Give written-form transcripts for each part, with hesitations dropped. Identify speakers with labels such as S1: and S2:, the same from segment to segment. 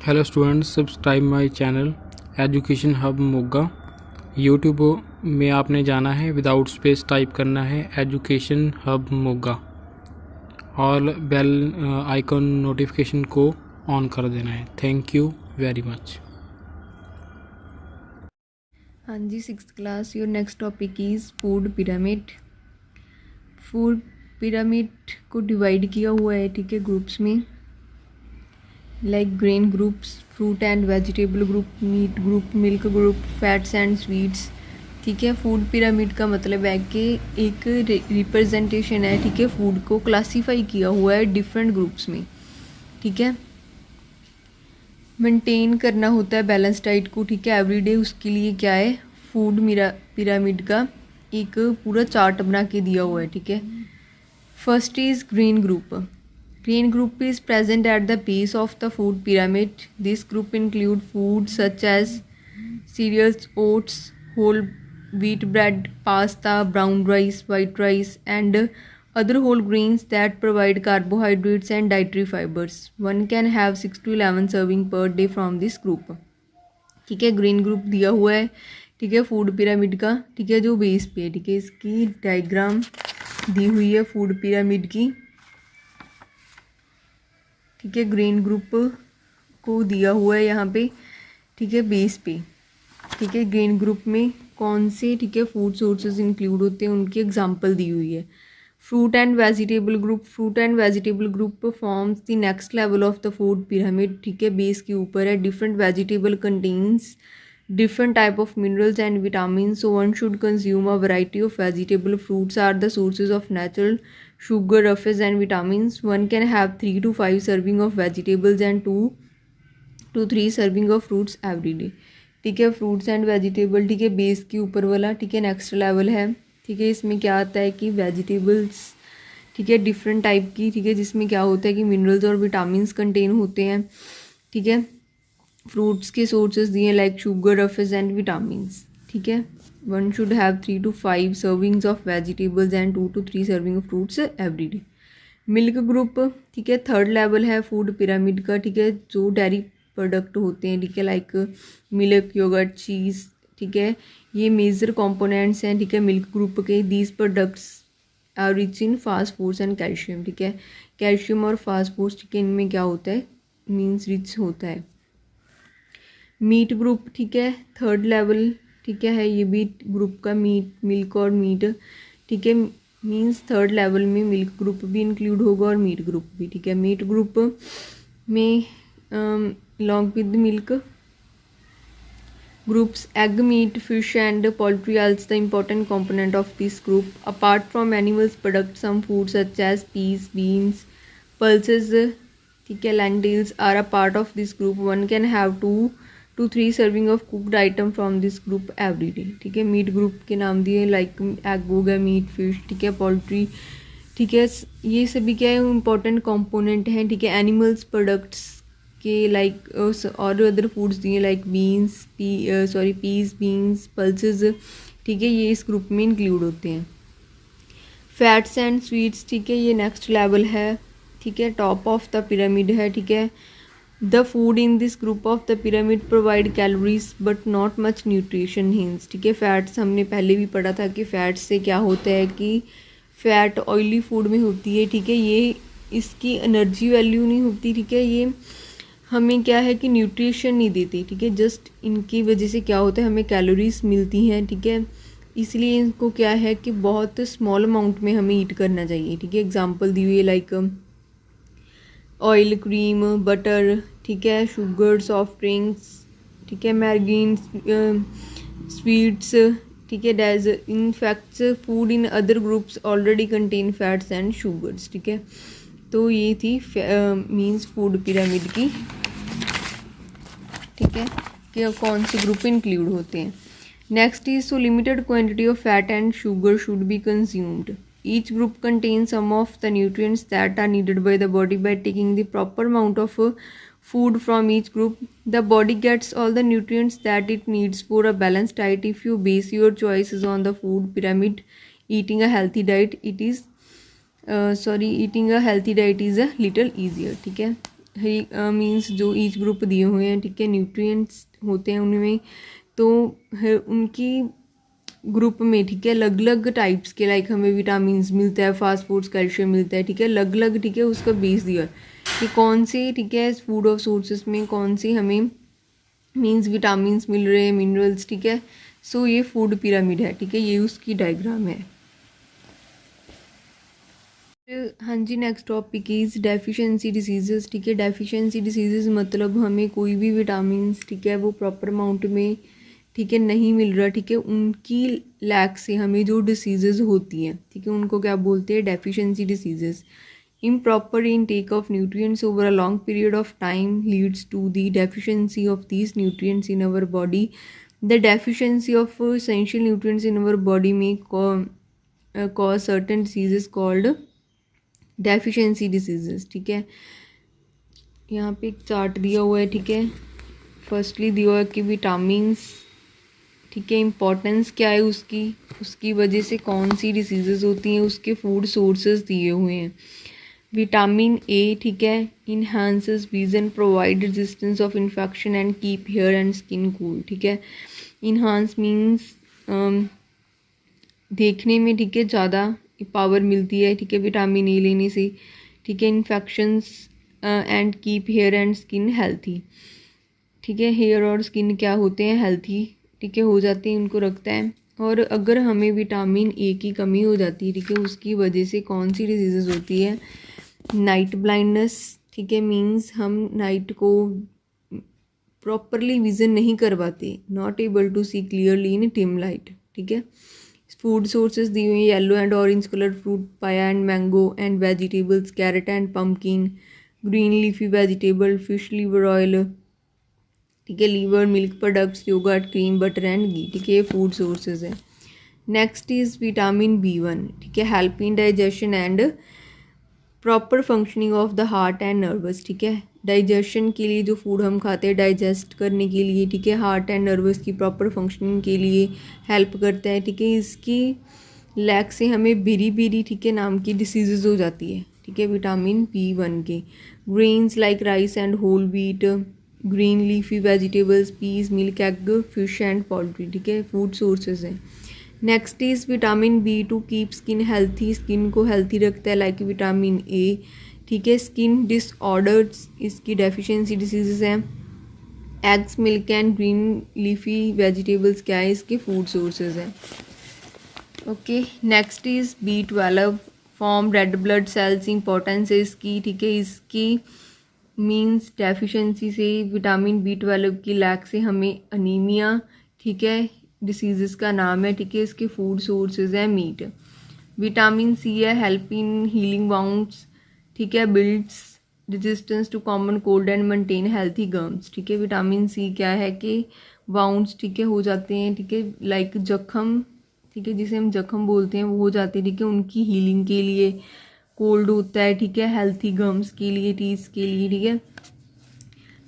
S1: Hello students, subscribe my channel education hub Moga. YouTube में आपने जाना है, विदाउट स्पेस टाइप करना है एजुकेशन हब मोगा और बेल आइकन नोटिफिकेशन को ऑन कर देना है। Thank you very much.
S2: हाँ जी, 6th class. Your next topic is food pyramid. Food pyramid को डिवाइड किया हुआ है, ठीक है, ग्रुप्स में, like grain groups, fruit and vegetable group, meat group, milk group, fats and sweets. ठीक है, फूड पिरामिड का मतलब है कि एक रिप्रेजेंटेशन है, ठीक है, फूड को क्लासीफाई किया हुआ है डिफरेंट ग्रुप्स में। ठीक है, मेंटेन करना होता है बैलेंस डाइट को, ठीक है, एवरीडे। उसके लिए क्या है, फूड पिरामिड का एक पूरा चार्ट बना के दिया हुआ है। ठीक है, first is green group. Green group is present at the base of the food pyramid. This group include foods such as cereals, oats, whole wheat bread, pasta, brown rice, white rice, and other whole grains that provide carbohydrates and dietary fibers. One can have 6 to 11 serving per day from this group. ठीक है, green group दिया हुआ है, ठीक है, food pyramid का, ठीक है, जो बेस पे है। ठीक है, इसकी डायग्राम दी हुई है फूड पिरामिड की। ठीक है, ग्रीन ग्रुप को दिया हुआ है यहाँ पे, ठीक है, बेस पे। ठीक है, ग्रीन ग्रुप में कौन से, ठीक है, फूड सोर्सेज इंक्लूड होते हैं, उनकी एग्जांपल दी हुई है। Fruit and vegetable group. Fruit and vegetable group forms the next level of the food pyramid. ठीक है, बेस के ऊपर है। Different vegetable contains different type of minerals and vitamins, so one should consume a variety of vegetable. Fruits are the sources of natural sugar, ruffes and vitamins. One can have 3 to 5 serving of vegetables and 2 to 3 serving of fruits every day. ठीक है, fruits and vegetable, ठीक है, base के ऊपर वाला। ठीक है, next level है। ठीक है, इसमें क्या आता है कि वेजिटेबल्स, ठीक है, डिफरेंट टाइप की, ठीक है, जिसमें क्या होता है कि मिनरल्स और विटामिन्स कंटेन होते हैं। ठीक है, फ्रूट्स के सोर्सेज दिए like sugar, roughage and vitamins. ठीक है, one should have 3 to 5 servings of vegetables and 2 to 3 serving of fruits every day. Milk group, ठीक है, थर्ड लेवल है फूड पिरामिड का। ठीक है, जो डेयरी प्रोडक्ट होते हैं, ठीक है, लाइक मिल्क, योगर्ट, चीज़। ठीक है, ये मेजर कंपोनेंट्स हैं, ठीक है, मिल्क ग्रुप के। These products are rich in phosphorus and calcium. ठीक है, कैल्शियम और फास्फोर्स, ठीक है, इनमें क्या होता है, मीन्स रिच होता है। मीट ग्रुप, ठीक है, थर्ड लेवल, ठीक है, ये भी ग्रुप का, मीट, मिल्क और मीट। ठीक है, मीन्स थर्ड लेवल में मिल्क ग्रुप भी इंक्लूड होगा और मीट ग्रुप भी। ठीक है, मीट ग्रुप में long with milk groups egg, meat, fish and poultry also the important component of this group. Apart from animals product, some foods such as peas, beans, pulses, ठीक है, lentils are a part of this group. One can have 2 to 3 serving of cooked item from this group every day. ठीक है, meat group के नाम दिए like egg हो गया, meet, fish, ठीक है, पोल्ट्री। ठीक है, ये सभी क्या है, इम्पॉर्टेंट कंपोनेंट हैं। ठीक है, एनिमल्स प्रोडक्ट्स के लाइक और अदर फूड्स दिए like beans, peas, beans, pulses. ठीक है, ये इस ग्रुप में इंक्लूड होते हैं। फैट्स एंड स्वीट्स, ठीक है, ये नेक्स्ट लेवल है। ठीक है, टॉप ऑफ द पिरामिड है। ठीक है, the food in this group of the pyramid provide calories but not much nutrition hints. ठीक है, फैट्स हमने पहले भी पढ़ा था कि फैट्स से क्या होता है कि फैट ऑयली फूड में होती है। ठीक है, ये इसकी एनर्जी वैल्यू नहीं होती। ठीक है, ये हमें क्या है कि न्यूट्रिशन नहीं देती। ठीक है, जस्ट इनकी वजह से क्या होता है, हमें कैलोरीज मिलती हैं। ठीक है, इसलिए इनको क्या है कि बहुत स्मॉल अमाउंट में हमें ईट करना चाहिए। ठीक है, एग्जांपल दी हुई है लाइक ऑयल, क्रीम, बटर, ठीक है, शुगर, सॉफ्ट ड्रिंक्स, ठीक है, मैरीगीन, स्वीट्स। ठीक है, these in facts food in other groups already contain fats and sugars. ठीक है, तो ये थी मीन्स फूड पिरामिड की। ठीक है, कि कौन से ग्रुप इंक्लूड होते हैं। Next is so limited quantity of fat and sugar should be consumed. Each group contains some of the nutrients that are needed by the body. By taking the proper amount of food from each group, the body gets all the nutrients that it needs for a balanced diet. If you base your choices on the food pyramid, eating a healthy diet, eating a healthy diet is a little easier. ठीक है, means जो each group दिए हुए हैं, ठीक है, nutrients होते हैं उनमें, तो उनकी ग्रुप में, ठीक है, अलग अलग टाइप्स के लाइक हमें विटामिन्स मिलता है, फास्ट फूड्स कैल्शियम मिलता है, ठीक है, अलग अलग, ठीक है, उसका बेस दिया है कि कौन से, ठीक है, फूड ऑफ सोर्सेस में कौन से हमें मीन्स विटामिन्स मिल रहे हैं, मिनरल्स, ठीक है। सो ये फूड पिरामिड है, ठीक है, ये उसकी डायग्राम है। हाँ जी, next topic is deficiency diseases, ठीक है। डेफिशिएंसी डिसीजेस मतलब हमें कोई भी विटामिन्स, ठीक है, वो प्रॉपर अमाउंट में, ठीक है, नहीं मिल रहा, ठीक है, उनकी लैक से हमें जो डिसीजेज होती हैं, ठीक है, उनको क्या बोलते हैं, deficiency diseases. Improper intake of nutrients over a long period of time leads to the deficiency of these nutrients in our body. The deficiency of essential nutrients in our body may cause certain diseases called deficiency diseases, ठीक है। यहाँ पे एक chart दिया हुआ है, ठीक है। फर्स्टली दिया हुआ है कि विटामिन्स, ठीक है, इम्पोर्टेंस क्या है उसकी वजह से कौन सी डिसीजेज होती हैं, उसके फूड सोर्सेज दिए हुए हैं। विटामिन ए, ठीक है, enhances vision, provide resistance of infection and keep hair and skin cool, ठीक है। इन्हांस मीन्स देखने में, ठीक है, ज़्यादा पावर मिलती है, ठीक है, विटामिन ए लेने से, ठीक है। Infections and keep hair and skin healthy, ठीक है, हेयर और स्किन क्या होते हैं, हेल्थी, ठीक है, हो जाते हैं, उनको रखता है। और अगर हमें विटामिन ए की कमी हो जाती है, ठीक है, उसकी वजह से कौन सी डिजीज़ होती है, नाइट ब्लाइंडनेस, ठीक है, मीन्स हम नाइट को प्रॉपरली विजन नहीं कर पाते, not able to see clearly in dim light, ठीक है। फूड सोर्सेज दिए हुए हैं, yellow and orange colour fruit, papaya and mango and vegetables, carrot and pumpkin, green leafy vegetable, fish liver oil, ठीक है, liver, milk products, yogurt, cream, butter and ghee, ठीक है, ये फूड सोर्सेज है। नेक्स्ट इज़ विटामिन B1, ठीक है, help in digestion and proper functioning of the heart and nervous, ठीक है। डाइजेशन के लिए जो फूड हम खाते हैं, डाइजेस्ट करने के लिए, ठीक है, हार्ट एंड नर्वस की प्रॉपर फंक्शनिंग के लिए हेल्प करता है, ठीक है। इसकी लैक से हमें बेरी, ठीक है, नाम की डिसीजेज हो जाती है, ठीक है, विटामिन B1 के। Grains like rice and whole wheat, green leafy vegetables, peas, milk, egg, fish and poultry, ठीक है, फूड सोर्सेज हैं। Next is vitamin B2 keep skin healthy, skin को हेल्थी रखता है, लाइक विटामिन ए, ठीक है। Skin disorders, इसकी deficiency diseases हैं। Eggs, milk and green leafy vegetables क्या है, इसके फूड सोर्सेज हैं। Okay, next is B12 form red blood cells, importance है इसकी, ठीक है, इसकी मीन्स डेफिशिएंसी से, विटामिन B12 की लैक से हमें अनीमिया, ठीक है, डिसीज़ का नाम है, ठीक है। इसके फूड सोर्सेज है मीट। विटामिन C है, हेल्प इन हीलिंग वाउंड्स, ठीक है, builds resistance to common cold and maintain healthy gums, ठीक है। विटामिन C क्या है कि वाउंड्स, ठीक है, हो जाते हैं, ठीक है, लाइक जख्म, ठीक है, जिसे हम जख्म बोलते हैं, वो हो जाते हैं, ठीक है, उनकी हीलिंग के लिए। कोल्ड होता है, ठीक है, हेल्थी गम्स के लिए, टीथ के लिए, ठीक है।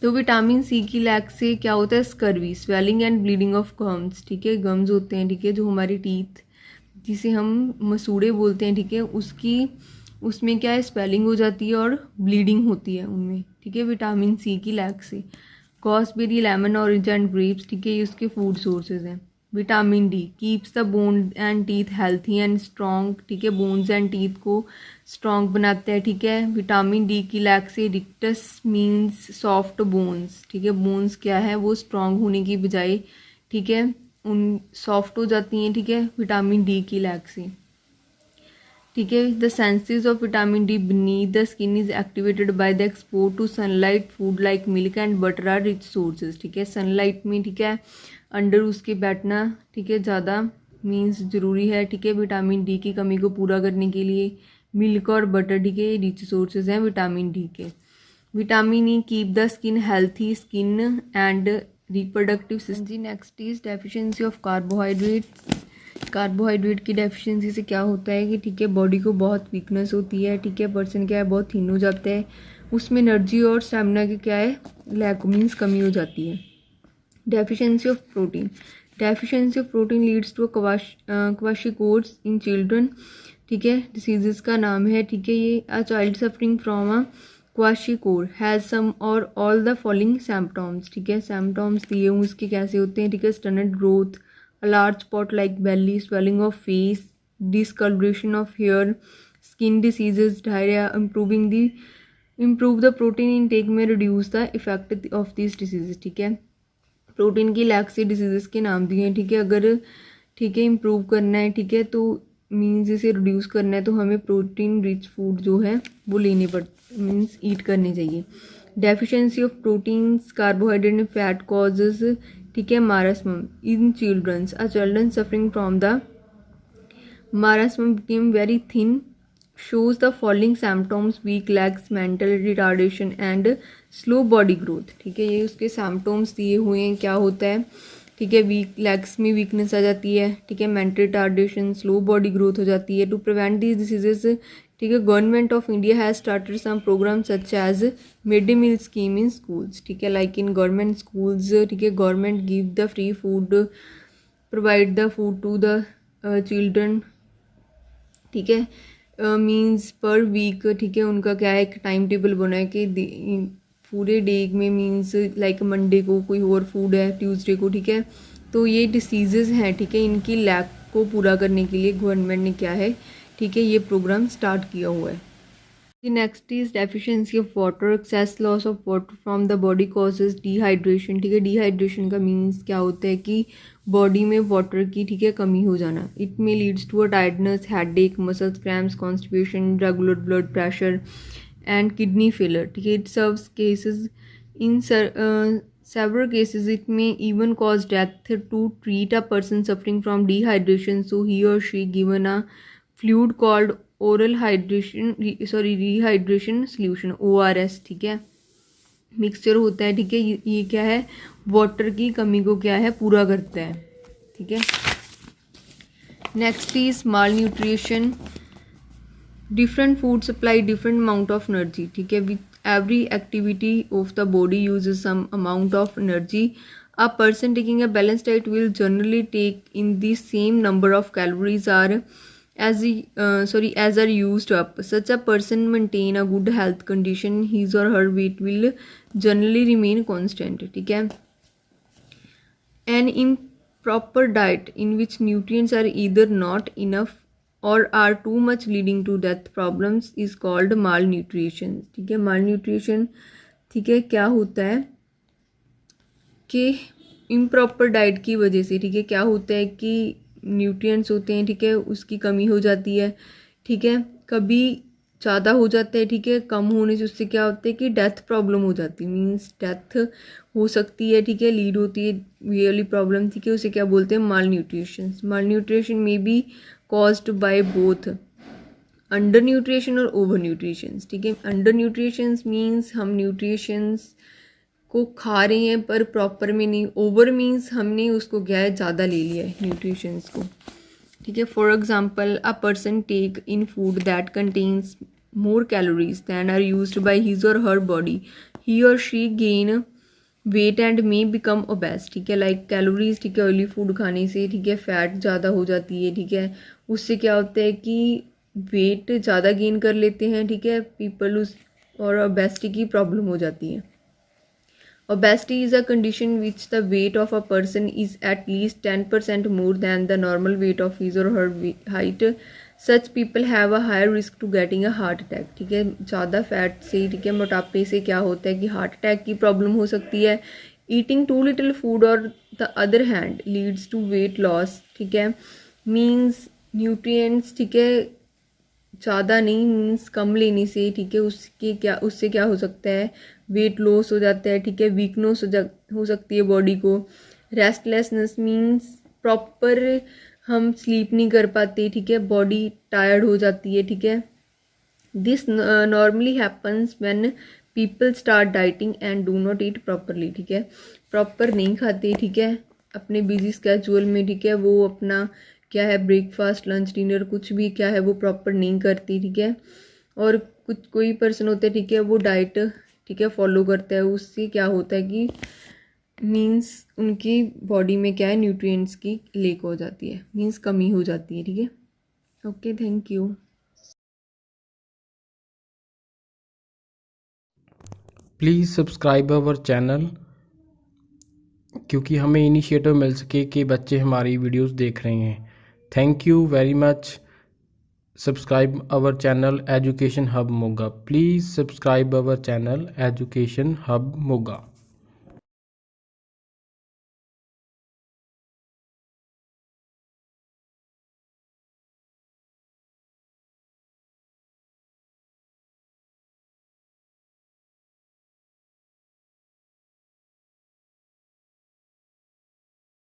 S2: तो विटामिन C की लैक से क्या होता है, scurvy, swelling and bleeding of gums, ठीक है, गम्स होते हैं, ठीक है, जो हमारी टीथ, जिसे हम मसूड़े बोलते हैं, ठीक है, उसमें क्या है, स्वेलिंग हो जाती है और ब्लीडिंग होती है उनमें, ठीक है, विटामिन C की लैक से। कॉसबेरी, लेमन, ऑरेंज एंड ग्रेप्स, ठीक है, ये उसके फूड सोर्सेज हैं। Vitamin D keeps the bone and teeth healthy and strong, ठीक है, बोन्स एंड टीथ को स्ट्रॉन्ग बनाता है, ठीक है। विटामिन D की लैक से रिक्टस मीन्स सॉफ्ट बोन्स, ठीक है, बोन्स क्या है, वो स्ट्रॉन्ग होने की बजाय, ठीक है, उन सॉफ्ट हो जाती हैं, ठीक है, विटामिन D की लैक से, ठीक है। The senses of vitamin D beneath the skin is activated by the expose to sunlight, food like milk and butter are rich sources, ठीक है, सनलाइट में, ठीक है, अंडर उसके बैठना, ठीक है, ज़्यादा मीन्स ज़रूरी है, ठीक है, विटामिन D की कमी को पूरा करने के लिए। मिल्क और बटर, ठीक है, रिच सोर्सेज हैं विटामिन D के। Vitamin E keep the skin healthy, skin and reproductive system. जी, next is deficiency of carbohydrate. Carbohydrate की डेफिशिएंसी से क्या होता है कि, ठीक है, बॉडी को बहुत वीकनेस होती है, ठीक है, पर्सन क्या है, बहुत थिन हो जाता है, उसमें एनर्जी और स्टेमिना की क्या है, लैक मीन्स कमी हो जाती है। Deficiency of protein, deficiency of protein leads to क्वाशिकोड्स इन चिल्ड्रन, ठीक है, डिसीजेस का नाम है, ठीक है, ये a child suffering from a kwashiorkor has some or all the following symptoms, ठीक है। सिम्टम्स दिए हुए इसके कैसे होते हैं, ठीक है। Stunted growth, a large spot like belly, swelling of face, discoloration of hair, skin diseases, diarrhoea, improve the protein intake में reduce the effect of this diseases, ठीक है। प्रोटीन की लैक से डिसीजेस के नाम दिए हैं, ठीक है। अगर ठीक है इम्प्रूव करना है, ठीक है, तो मीन्स इसे रिड्यूस करना है तो हमें प्रोटीन रिच फूड जो है वो लेने पड़ मीन्स ईट करने चाहिए। Deficiency of proteins, carbohydrate and fat causes, ठीक है, marasmus in childrens, a children suffering from the marasmus became very thin, shows the following symptoms: weak legs, mental retardation and slow body growth, ठीक है। ये उसके symptoms दिए हुए हैं, क्या होता है, ठीक है। वीक लेग्स में वीकनेस आ जाती है, ठीक है। Mental retardation, slow body growth हो जाती है। टू प्रिवेंट दीज डिसीजेज, ठीक है, government of India has started some programme such as mid day meal scheme in schools, ठीक है। लाइक इन गवर्नमेंट स्कूल्स, ठीक है, government give the free food, provide the food to the children, ठीक है। Means पर week, ठीक है, उनका क्या है, एक टाइम टेबल बना है कि पूरे डे में मीन्स लाइक मंडे को कोई और फूड है, ट्यूसडे को, ठीक है। तो ये डिसीजेज हैं, ठीक है, इनकी लैक को पूरा करने के लिए गवर्नमेंट ने क्या है, ठीक है, ये प्रोग्राम स्टार्ट किया हुआ है। Next is deficiency of water, excess loss of water from the body causes dehydration, ठीक है। डिहाइड्रेशन का मीन्स क्या होता है कि बॉडी में वाटर की, ठीक है, कमी हो जाना। इट में leads to a tiredness, headache, muscles cramps, constipation, regular blood pressure and kidney failure, ठीक है। It serves cases in several cases it may even cause death. To treat a person suffering from dehydration, so he or she given a fluid called oral rehydration solution, ORS, ठीक है। Mixture होता है, ठीक है, ये क्या है, water की कमी को क्या है, पूरा करता है, ठीक है। Next is mall nutrition, different food supply different amount of energy, ठीक है। With every activity of the body uses some amount of energy. A person taking a balanced diet will generally take in the same number of calories as are used up. Such a person maintain a good health condition. His or her weight will generally remain constant, ठीक है। An improper diet in which nutrients are either not enough or are too much leading to death problems is called malnutrition, ठीक है। माल nutrition, ठीक है, क्या होता है कि इम्प्रॉपर डाइट की वजह से, ठीक है, क्या होता है कि न्यूट्रिएंट्स होते हैं, ठीक है, उसकी कमी हो जाती है, ठीक है। कभी ज़्यादा हो जाता है, ठीक है, कम होने से उससे क्या होता है कि डेथ प्रॉब्लम हो जाती है, मीन्स डेथ हो सकती है, ठीक है, लीड होती है ये वाली प्रॉब्लम, ठीक है। उसे क्या बोलते हैं, माल न्यूट्रिशन। माल न्यूट्रिशन में भी caused by both under nutrition और ओवर न्यूट्रिशन, ठीक है। अंडर न्यूट्रिशन मीन्स हम न्यूट्रिशंस को खा रहे हैं पर प्रॉपर में नहीं, ओवर मीन्स हमने उसको क्या है, ज़्यादा ले लिया है न्यूट्रिशंस को, ठीक है। For example, a person take in food that contains more calories than are used by his or her body, he or she gain weight and may become obese, ठीक है। लाइक कैलोरीज, ठीक है, oily food खाने से, ठीक है, fat ज़्यादा हो जाती है, ठीक है। उससे क्या होता है कि वेट ज़्यादा गेन कर लेते हैं, ठीक है, पीपल उस और ओबेसिटी की प्रॉब्लम हो जाती है। Obesity is a condition which the weight of a person is at least 10% more than the normal weight of his or her height. Such people have a higher risk to getting a heart attack, ठीक है। ज़्यादा fat से, ठीक है, मोटापे से क्या होता है कि हार्ट अटैक की प्रॉब्लम हो सकती है। ईटिंग टू लिटिल फूड और the other hand leads to weight loss, ठीक है, मीन्स न्यूट्रिएंट्स, ठीक है, ज़्यादा नहीं मीन्स कम लेने से, ठीक है, उससे क्या हो सकता है, वेट लॉस हो जाता है, ठीक है। वीकनेस हो सकती है बॉडी को। रेस्टलेसनेस मीन्स प्रॉपर हम स्लीप नहीं कर पाते, ठीक है, बॉडी टायर्ड हो जाती है, ठीक है। This normally happens when people start dieting and do not eat properly, ठीक है। प्रॉपर नहीं खाते, ठीक है, अपने बिजी स्केड्यूल में, ठीक है, वो अपना क्या है ब्रेकफास्ट लंच डिनर कुछ भी क्या है वो प्रॉपर नहीं करती, ठीक है। और कोई पर्सन होता है, ठीक है, वो डाइट, ठीक है, फॉलो करता है, उससे क्या होता है कि मीन्स उनकी बॉडी में क्या है, न्यूट्रिएंट्स की लेक हो जाती है, मीन्स कमी हो जाती है, ठीक है। Okay, thank you.
S1: Please subscribe our channel, क्योंकि हमें इनिशिएटिव मिल सके कि बच्चे हमारी वीडियोस देख रहे हैं। Thank you very much. Subscribe our channel education hub Moga. Please subscribe our channel education hub Moga.